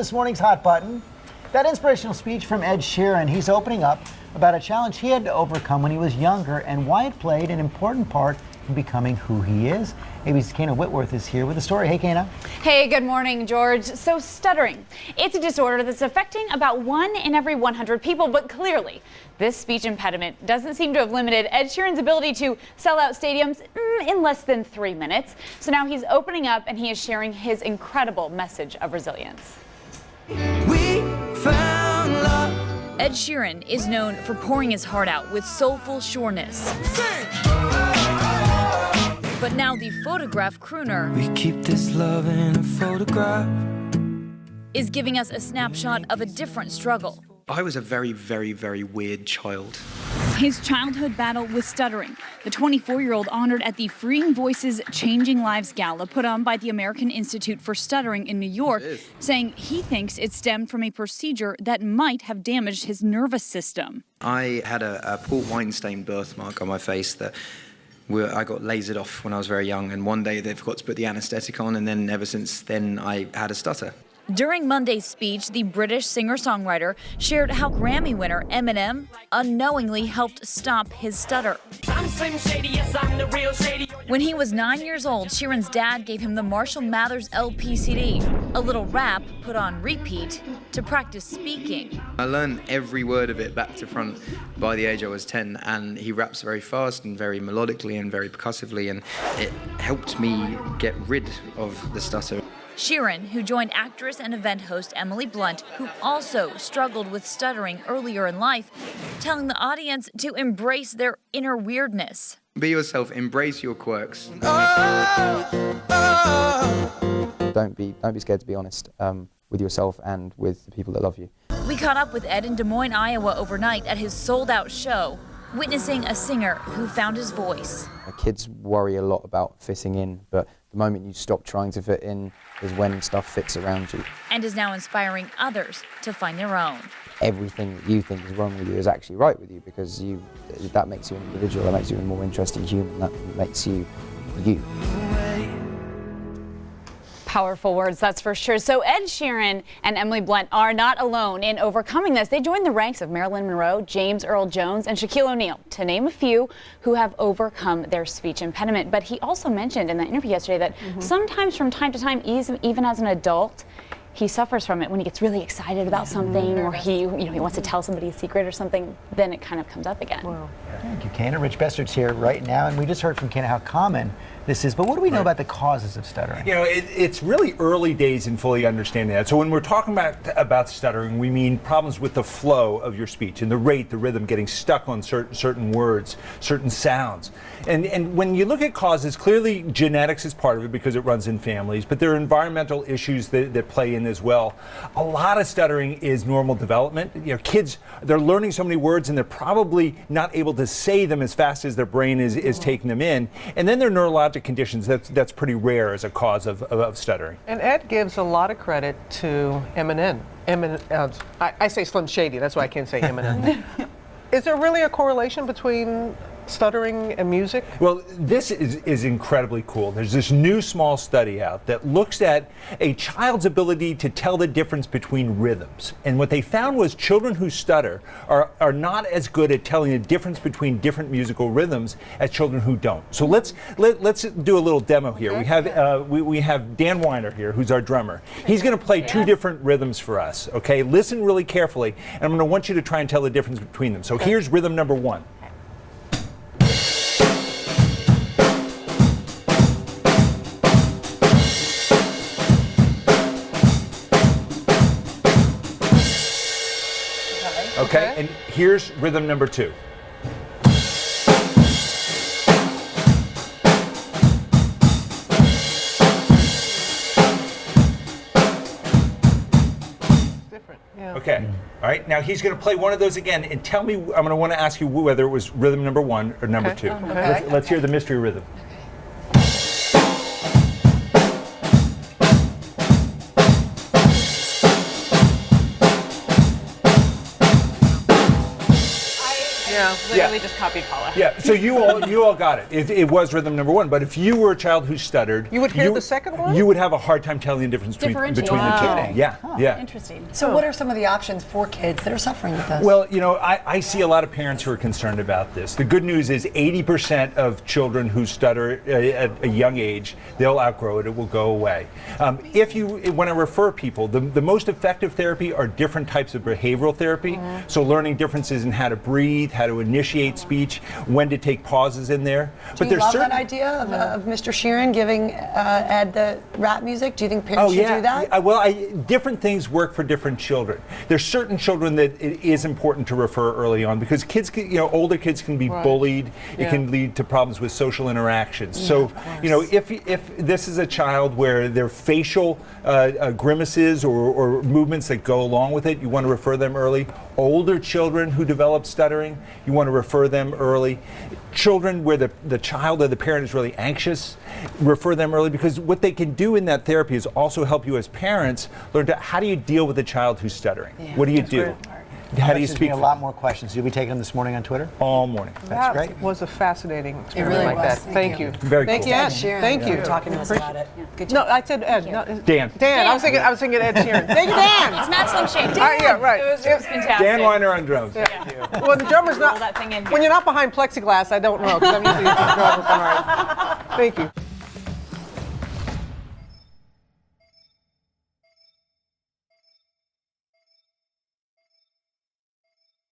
this morning's hot button. That inspirational speech from Ed Sheeran. He's opening up about a challenge he had to overcome when he was younger and why it played an important part in becoming who he is. ABC's Kana Whitworth is here with the story. Hey, Kana. Hey, good morning, George. So stuttering, it's a disorder that's affecting about 1 in every 100 people, but clearly this speech impediment doesn't seem to have limited Ed Sheeran's ability to sell out stadiums in less than 3 minutes. So now he's opening up and he is sharing his incredible message of resilience. We found love. Ed Sheeran is known for pouring his heart out with soulful sureness. But now the photograph crooner We keep this love in a photograph. is giving us a snapshot of a different struggle. I was a very, very, very weird child. His childhood battle with stuttering. The 24-year-old honored at the Freeing Voices Changing Lives Gala put on by the American Institute for Stuttering in New York, saying he thinks it stemmed from a procedure that might have damaged his nervous system. I had a port wine stained birthmark on my face that I got lasered off when I was very young, and one day they forgot to put the anaesthetic on, and then ever since then I had a stutter. During Monday's speech, the British singer-songwriter shared how Grammy winner Eminem unknowingly helped stop his stutter. I'm Slim Shady, yes, I'm the real Shady. When he was 9 years old, Sheeran's dad gave him the Marshall Mathers LP CD, a little rap put on repeat to practice speaking. I learned every word of it back to front by the age I was 10, and he raps very fast and very melodically and very percussively, and it helped me get rid of the stutter. Sheeran, who joined actress and event host Emily Blunt, who also struggled with stuttering earlier in life, telling the audience to embrace their inner weirdness. Be yourself, embrace your quirks. Don't be scared to be honest with yourself and with the people that love you. We caught up with Ed in Des Moines, Iowa overnight at his sold-out show, witnessing a singer who found his voice. Kids worry a lot about fitting in, but the moment you stop trying to fit in is when stuff fits around you. And is now inspiring others to find their own. Everything that you think is wrong with you is actually right with you, because that makes you an individual, that makes you a more interesting human, that makes you you. Powerful words, that's for sure. So Ed Sheeran and Emily Blunt are not alone in overcoming this. They joined the ranks of Marilyn Monroe, James Earl Jones, and Shaquille O'Neal, to name a few, who have overcome their speech impediment. But he also mentioned in that interview yesterday that sometimes from time to time, even as an adult, he suffers from it when he gets really excited about something, or he wants to tell somebody a secret or something, then it kind of comes up again. Wow. Thank you, Kana. Rich Bestard's here right now, and we just heard from Kana how common this is. But what do we know about the causes of stuttering? You know, it's really early days in fully understanding that. So when we're talking about stuttering, we mean problems with the flow of your speech and the rate, the rhythm, getting stuck on certain words, certain sounds. And when you look at causes, clearly genetics is part of it because it runs in families, but there are environmental issues that play in as well. A lot of stuttering is normal development. You know, kids, they're learning so many words and they're probably not able to say them as fast as their brain is taking them in. And then there are neurologic conditions that's pretty rare as a cause of stuttering. And Ed gives a lot of credit to Eminem. I say Slim Shady, that's why I can't say Eminem. Is there really a correlation between stuttering and music? Well, this is incredibly cool. There's this new small study out that looks at a child's ability to tell the difference between rhythms. And what they found was children who stutter are not as good at telling the difference between different musical rhythms as children who don't. So let's do a little demo here. We have Dan Weiner here, who's our drummer. He's going to play two different rhythms for us. Okay, listen really carefully, and I'm going to want you to try and tell the difference between them. So here's rhythm number 1. Okay, and here's rhythm number 2. Different, yeah. Okay, all right, now he's going to play one of those again, and tell me, I'm going to want to ask you whether it was rhythm number 1 or number 2. Okay. Let's hear the mystery rhythm. Yeah. Literally just copied Paula. Yeah, so you all got it. It was rhythm number one. But if you were a child who stuttered, You would hear the second one? You would have a hard time telling the difference between the two. Differentiating. Yeah, yeah. Interesting. So what are some of the options for kids that are suffering with this? Well, I see a lot of parents who are concerned about this. The good news is 80% of children who stutter at a young age, they'll outgrow it. It will go away. If you want to refer people, the most effective therapy are different types of behavioral therapy. So learning differences in how to breathe, how to initiate speech, when to take pauses in there. Do you love that idea of Mr. Sheeran giving Ed the rap music? Do you think parents should do that? Well, different things work for different children. There's certain children that it is important to refer early on because kids, older kids can be bullied. It can lead to problems with social interactions. So, if this is a child where their facial grimaces or movements that go along with it, you want to refer them early. Older children who develop stuttering, you want to refer them early. Children where the child or the parent is really anxious, refer them early because what they can do in that therapy is also help you as parents learn how do you deal with a child who's stuttering? What do you do? How do you speak? A lot more questions. You'll be taking them this morning on Twitter? All morning. That's great. It was a fascinating experiment really like was. that. Thank you. Very Thank cool. you, Ed. Sheeran, Thank you. for talking to us about it. Good No, job. I said Ed. No, Dan. Dan. I was thinking Ed Sheeran. Thank you, Dan. It's not Slim Shady. Yeah, right. It was fantastic. Dan Weiner on drums. Well, the drummer's Roll not. that thing in. When you're not behind plexiglass, I don't know because I'm usually the drummer. All right. Thank you.